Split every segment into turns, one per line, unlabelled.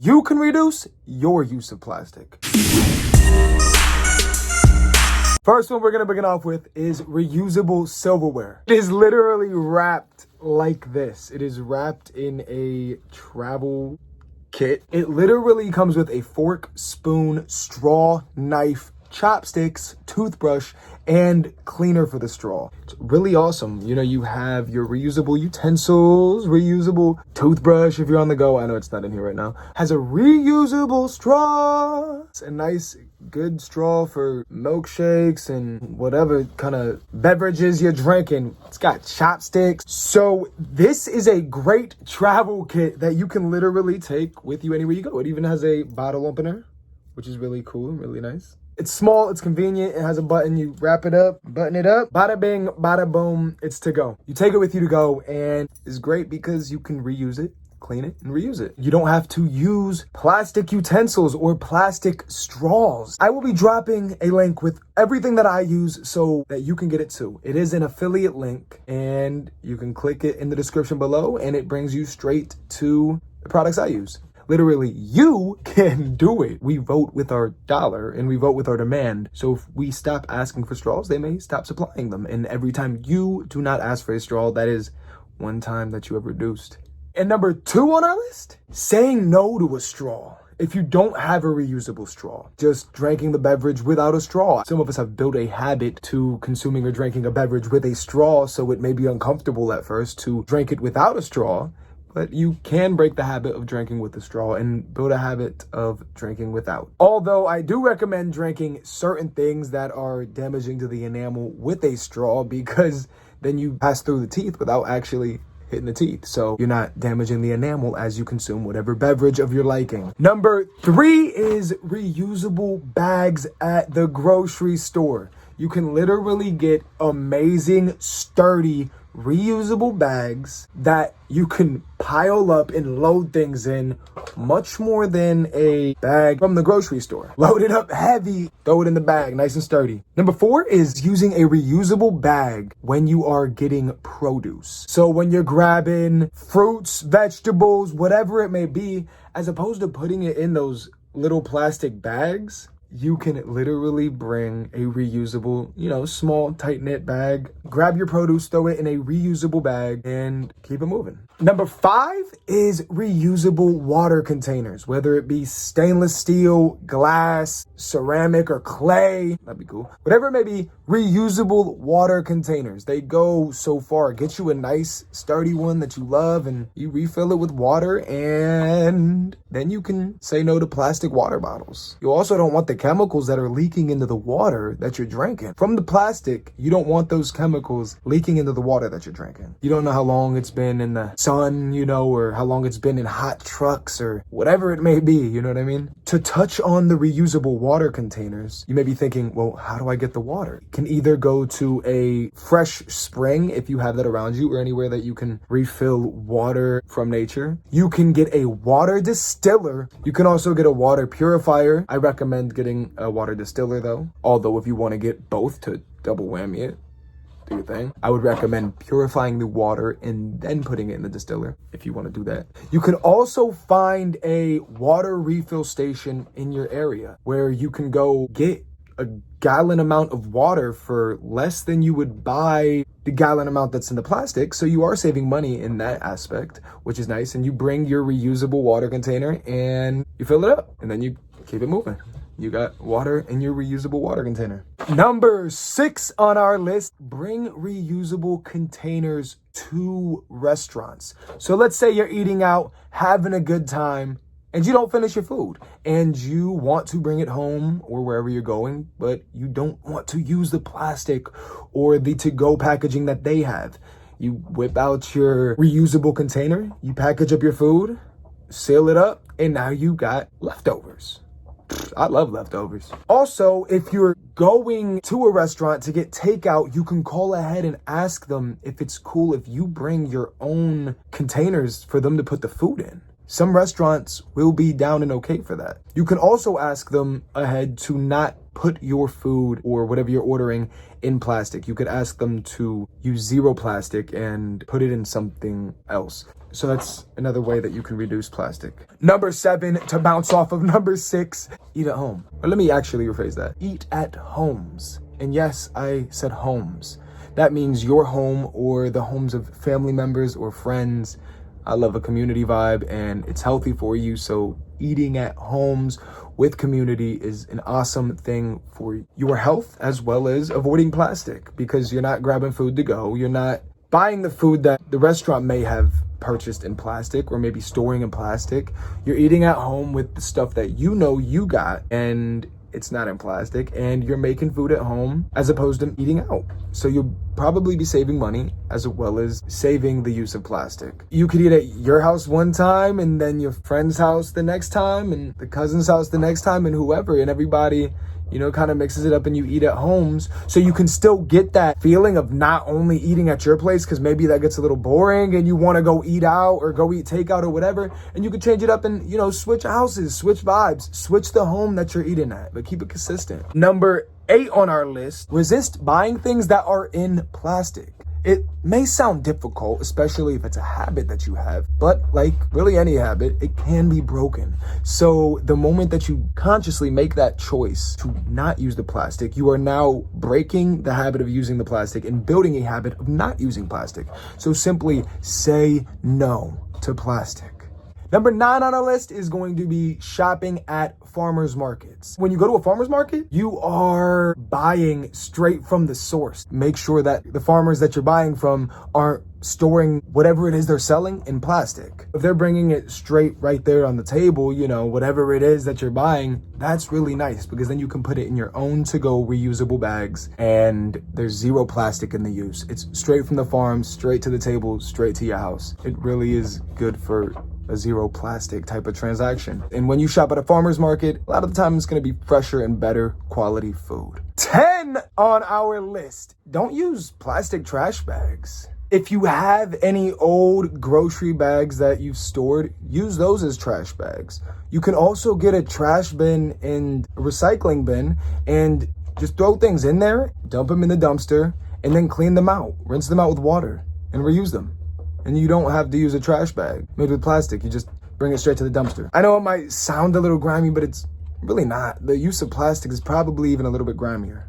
you can reduce your use of plastic. First one we're going to begin off with is reusable silverware. It is literally wrapped like this. It is wrapped in a travel kit. It literally comes with a fork, spoon, straw, knife, chopsticks, toothbrush, and cleaner for the straw. It's really awesome. You know, you have your reusable utensils, reusable toothbrush if you're on the go. I know it's not in here right now. Has a reusable straw. It's a nice, good straw for milkshakes and whatever kind of beverages you're drinking. It's got chopsticks. So this is a great travel kit that you can literally take with you anywhere you go. It even has a bottle opener, which is really cool and really nice. It's small, it's convenient, it has a button, you wrap it up, button it up, bada bing, bada boom, it's to go. You take it with you to go, and it's great because you can reuse it, clean it, and reuse it. You don't have to use plastic utensils or plastic straws. I will be dropping a link with everything that I use so that you can get it too. It is an affiliate link, and you can click it in the description below, and it brings you straight to the products I use. Literally, you can do it. We vote with our dollar and we vote with our demand. So if we stop asking for straws, they may stop supplying them. And every time you do not ask for a straw, that is one time that you have reduced. And number 2 on our list, saying no to a straw. If you don't have a reusable straw, just drinking the beverage without a straw. Some of us have built a habit to consuming or drinking a beverage with a straw, so it may be uncomfortable at first to drink it without a straw. But you can break the habit of drinking with a straw and build a habit of drinking without. Although I do recommend drinking certain things that are damaging to the enamel with a straw, because then you pass through the teeth without actually hitting the teeth. So you're not damaging the enamel as you consume whatever beverage of your liking. Number 3 is reusable bags at the grocery store. You can literally get amazing, sturdy, reusable bags that you can pile up and load things in much more than a bag from the grocery store. Load it up heavy, throw it in the bag, nice and sturdy. Number 4 is using a reusable bag when you are getting produce. So when you're grabbing fruits, vegetables, whatever it may be, as opposed to putting it in those little plastic bags, you can literally bring a reusable, small, tight-knit bag, grab your produce, throw it in a reusable bag, and keep it moving. Number 5 is reusable water containers, whether it be stainless steel, glass, ceramic, or clay. That'd be cool. Whatever it may be, reusable water containers. They go so far. Get you a nice, sturdy one that you love, and you refill it with water, and then you can say no to plastic water bottles. You also don't want the chemicals that are leaking into the water that you're drinking. From the plastic, you don't want those chemicals leaking into the water that you're drinking. You don't know how long it's been in the sun, or how long it's been in hot trucks or whatever it may be, you know what I mean? To touch on the reusable water containers, you may be thinking, well, how do I get the water? You can either go to a fresh spring if you have that around you, or anywhere that you can refill water from nature. You can get a water distiller. You can also get a water purifier. I recommend getting a water distiller though. Although if you want to get both to double whammy it, do your thing, I would recommend purifying the water and then putting it in the distiller if you want to do that. You can also find a water refill station in your area where you can go get a gallon amount of water for less than you would buy the gallon amount that's in the plastic. So you are saving money in that aspect, which is nice. And you bring your reusable water container and you fill it up, and then you keep it moving. You got water in your reusable water container. Number 6 on our list, bring reusable containers to restaurants. So let's say you're eating out, having a good time, and you don't finish your food, and you want to bring it home or wherever you're going, but you don't want to use the plastic or the to-go packaging that they have. You whip out your reusable container, you package up your food, seal it up, and now you got leftovers. I love leftovers. Also, if you're going to a restaurant to get takeout, you can call ahead and ask them if it's cool if you bring your own containers for them to put the food in. Some restaurants will be down and okay for that. You can also ask them ahead to not put your food or whatever you're ordering in plastic. You could ask them to use zero plastic and put it in something else. So that's another way that you can reduce plastic. Number 7, to bounce off of number 6, eat at home. Or let me actually rephrase that. Eat at homes. And yes, I said homes. That means your home or the homes of family members or friends. I love a community vibe and it's healthy for you. So eating at homes with community is an awesome thing for your health, as well as avoiding plastic, because you're not grabbing food to go. You're not buying the food that the restaurant may have purchased in plastic or maybe storing in plastic. You're eating at home with the stuff that you know you got and it's not in plastic, and you're making food at home as opposed to eating out. So you'll probably be saving money as well as saving the use of plastic. You could eat at your house one time and then your friend's house the next time and the cousin's house the next time and whoever, and everybody, you know, kind of mixes it up and you eat at homes. So you can still get that feeling of not only eating at your place, because maybe that gets a little boring and you want to go eat out or go eat takeout or whatever. And you can change it up and, you know, switch houses, switch vibes, switch the home that you're eating at, but keep it consistent. Number 8 on our list, resist buying things that are in plastic. It may sound difficult, especially if it's a habit that you have, but like really any habit, it can be broken. So the moment that you consciously make that choice to not use the plastic, you are now breaking the habit of using the plastic and building a habit of not using plastic. So simply say no to plastic. Number 9 on our list is going to be shopping at farmers markets. When you go to a farmers market, you are buying straight from the source. Make sure that the farmers that you're buying from aren't storing whatever it is they're selling in plastic. If they're bringing it straight right there on the table, you know, whatever it is that you're buying, that's really nice, because then you can put it in your own to-go reusable bags and there's zero plastic in the use. It's straight from the farm, straight to the table, straight to your house. It really is good for a zero plastic type of transaction. And when you shop at a farmer's market, a lot of the time it's going to be fresher and better quality food. 10 on our list, don't use plastic trash bags. If you have any old grocery bags that you've stored, use those as trash bags. You can also get a trash bin and a recycling bin and just throw things in there, dump them in the dumpster, and then clean them out. Rinse them out with water and reuse them. And you don't have to use a trash bag made with plastic. You just bring it straight to the dumpster. I know it might sound a little grimy, but it's really not. The use of plastic is probably even a little bit grimier.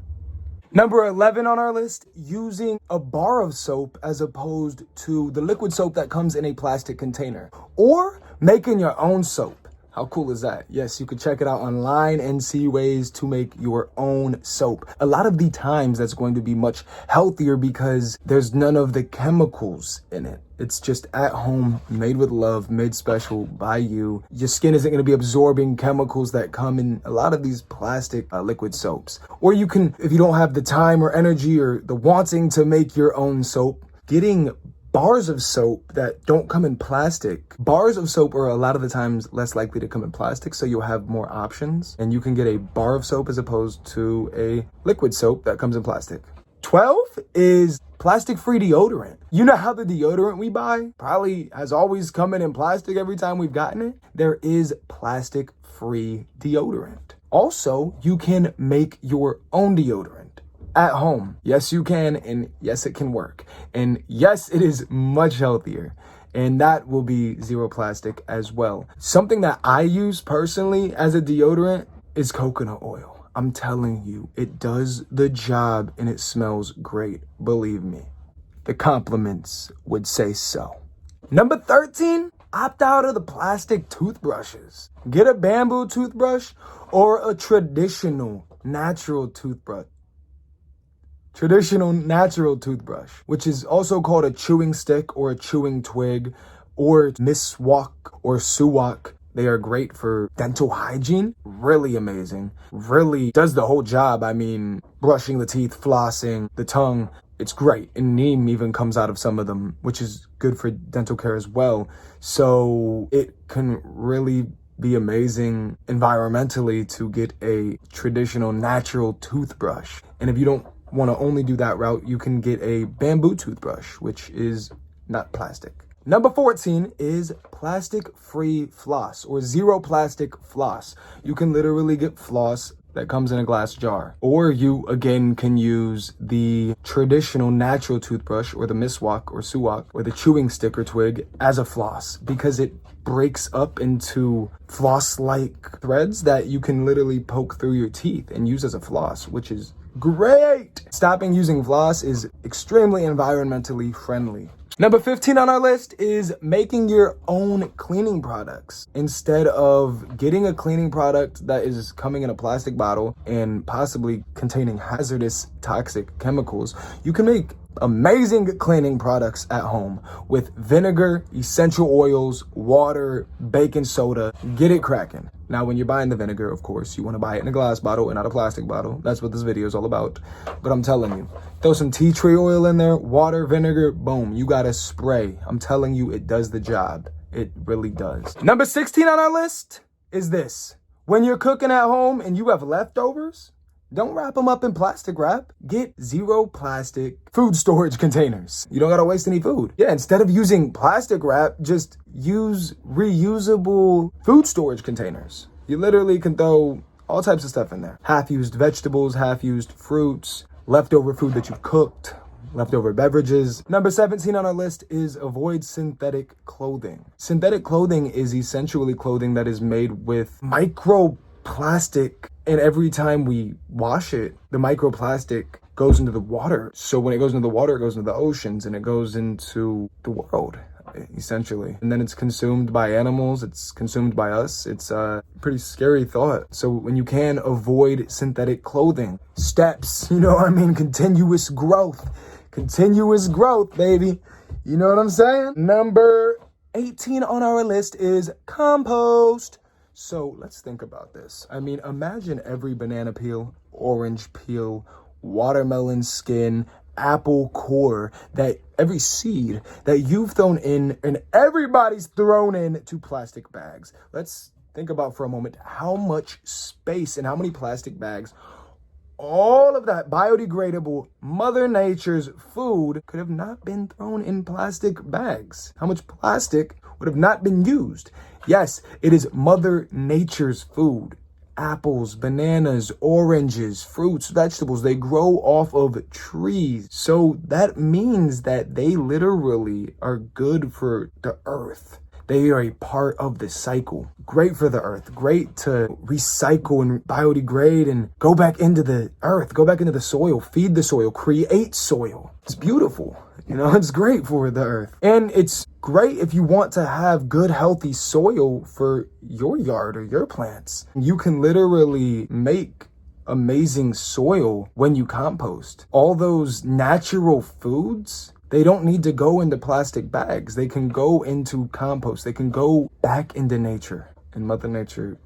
Number 11 on our list, using a bar of soap as opposed to the liquid soap that comes in a plastic container, or making your own soap. How cool is that? Yes, you could check it out online and see ways to make your own soap. A lot of the times that's going to be much healthier because there's none of the chemicals in it. It's just at home, made with love, made special by you. Your skin isn't going to be absorbing chemicals that come in a lot of these plastic liquid soaps. Or you can, if you don't have the time or energy or the wanting to make your own soap, getting bars of soap that don't come in plastic. Bars of soap are a lot of the times less likely to come in plastic, so you'll have more options. And you can get a bar of soap as opposed to a liquid soap that comes in plastic. 12 is plastic-free deodorant. You know how the deodorant we buy probably has always come in plastic every time we've gotten it? There is plastic-free deodorant. Also, you can make your own deodorant at home. Yes, you can, and yes, it can work. And yes, it is much healthier. And that will be zero plastic as well. Something that I use personally as a deodorant is coconut oil. I'm telling you, it does the job and it smells great. Believe me, the compliments would say so. Number 13, opt out of the plastic toothbrushes. Get a bamboo toothbrush or a traditional natural toothbrush. Traditional natural toothbrush, which is also called a chewing stick or a chewing twig or miswak or suwak. They are great for dental hygiene. Really amazing. Really does the whole job. I mean, brushing the teeth, flossing, the tongue. It's great. And neem even comes out of some of them, which is good for dental care as well. So it can really be amazing environmentally to get a traditional natural toothbrush. And if you don't want to only do that route, you can get a bamboo toothbrush, which is not plastic. Number 14 is plastic-free floss or zero plastic floss. You can literally get floss that comes in a glass jar. Or you, again, can use the traditional natural toothbrush or the miswak or suwak or the chewing stick or twig as a floss, because it breaks up into floss-like threads that you can literally poke through your teeth and use as a floss, which is great. Stopping using floss is extremely environmentally friendly. Number 15 on our list is making your own cleaning products. Instead of getting a cleaning product that is coming in a plastic bottle and possibly containing hazardous toxic chemicals, you can make amazing cleaning products at home with vinegar, essential oils, water, baking soda. Get it cracking. Now, when you're buying the vinegar, of course, you want to buy it in a glass bottle and not a plastic bottle. That's what this video is all about. But I'm telling you, throw some tea tree oil in there, water, vinegar, boom, you got a spray. I'm telling you, it does the job. It really does. Number 16 on our list is this. When you're cooking at home and you have leftovers, don't wrap them up in plastic wrap. Get zero plastic food storage containers. You don't gotta waste any food. Yeah, instead of using plastic wrap, just use reusable food storage containers. You literally can throw all types of stuff in there. Half-used vegetables, half-used fruits, leftover food that you've cooked, leftover beverages. Number 17 on our list is avoid synthetic clothing. Synthetic clothing is essentially clothing that is made with microplastic. And every time we wash it, the microplastic goes into the water. So when it goes into the water, it goes into the oceans and it goes into the world, essentially. And then it's consumed by animals. It's consumed by us. It's a pretty scary thought. So when you can avoid synthetic clothing, steps, you know what I mean? Continuous growth, baby. You know what I'm saying? Number 18 on our list is compost. So let's think about this. I mean, imagine every banana peel, orange peel, watermelon skin, apple core, that every seed that you've thrown in and everybody's thrown into plastic bags. Let's think about for a moment how much space and how many plastic bags all of that biodegradable Mother Nature's food could have not been thrown in plastic bags. How much plastic would have not been used? Yes, it is Mother Nature's food. Apples, bananas, oranges, fruits, vegetables, they grow off of trees. So that means that they literally are good for the earth. They are a part of the cycle. Great for the earth. Great to recycle and biodegrade and go back into the earth, go back into the soil, feed the soil, create soil. It's beautiful. You know, it's great for the earth. And it's great if you want to have good, healthy soil for your yard or your plants. You can literally make amazing soil when you compost. All those natural foods, they don't need to go into plastic bags. They can go into compost. They can go back into nature. And Mother Nature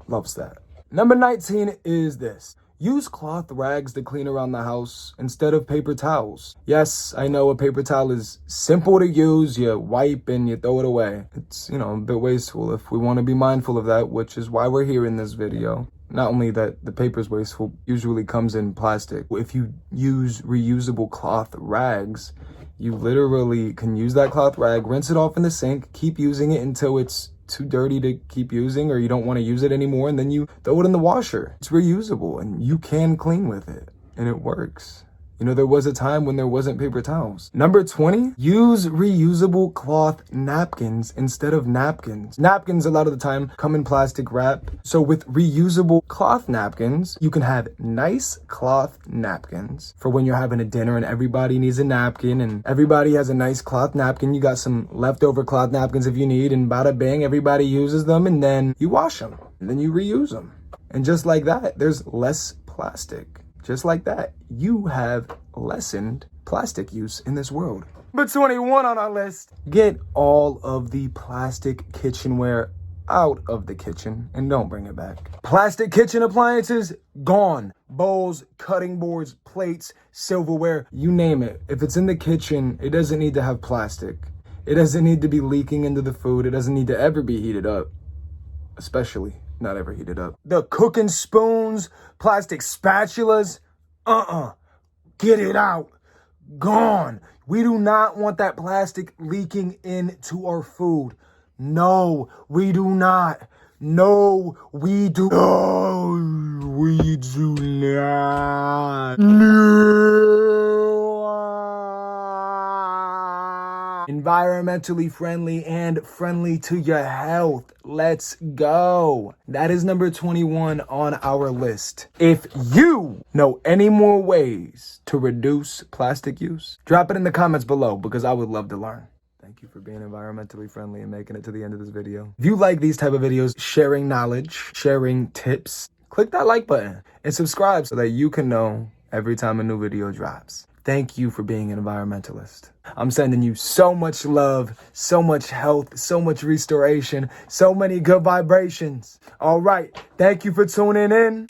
loves that. Number 19 is this. Use cloth rags to clean around the house instead of paper towels. Yes, I know a paper towel is simple to use. You wipe and you throw it away. It's, you know, a bit wasteful if we want to be mindful of that, which is why we're here in this video. Not only that the paper is wasteful, usually comes in plastic. If you use reusable cloth rags, you literally can use that cloth rag, rinse it off in the sink, keep using it until it's too dirty to keep using or you don't want to use it anymore, and then you throw it in the washer. It's reusable and you can clean with it and it works. You know, there was a time when there wasn't paper towels. Number 20, use reusable cloth napkins instead of napkins. Napkins a lot of the time come in plastic wrap. So with reusable cloth napkins, you can have nice cloth napkins for when you're having a dinner and everybody needs a napkin and everybody has a nice cloth napkin. You got some leftover cloth napkins if you need, and bada bing, everybody uses them, and then you wash them and then you reuse them. And just like that, there's less plastic. Just like that, you have lessened plastic use in this world. Number 21 on our list, get all of the plastic kitchenware out of the kitchen and don't bring it back. Plastic kitchen appliances, gone. Bowls, cutting boards, plates, silverware, you name it. If it's in the kitchen, it doesn't need to have plastic. It doesn't need to be leaking into the food. It doesn't need to ever be heated up, especially not ever heated up. The cooking spoons, plastic spatulas, get it out, gone. We do not want that plastic leaking into our food. No, we do not. No, we do. No. we do not. Environmentally friendly and friendly to your health. Let's go. That is number 21 on our list. If you know any more ways to reduce plastic use, drop it in the comments below because I would love to learn. Thank you for being environmentally friendly and making it to the end of this video. If you like these type of videos, sharing knowledge, sharing tips, click that like button and subscribe so that you can know every time a new video drops. Thank you for being an environmentalist. I'm sending you so much love, so much health, so much restoration, so many good vibrations. All right. Thank you for tuning in.